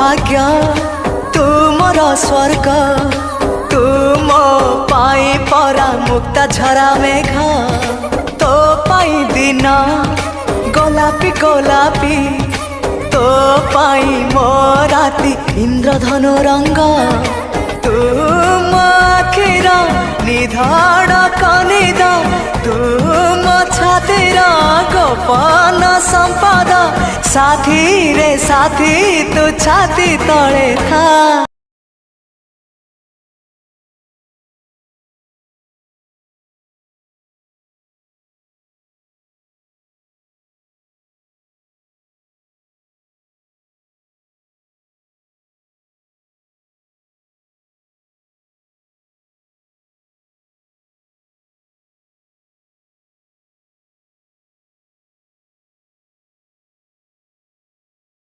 भाग्य तू मोर स्वर्ग तू मो पाई परा मुक्ता झरा मेघ तो पाई दिन गोलापी गोलापी तो पाई मो राती इंद्रधनु रंग तू मो आखिर निधाड़ कनिद तू मो छातीर गोपन संपद साथी रे साथी तू छाती तले था।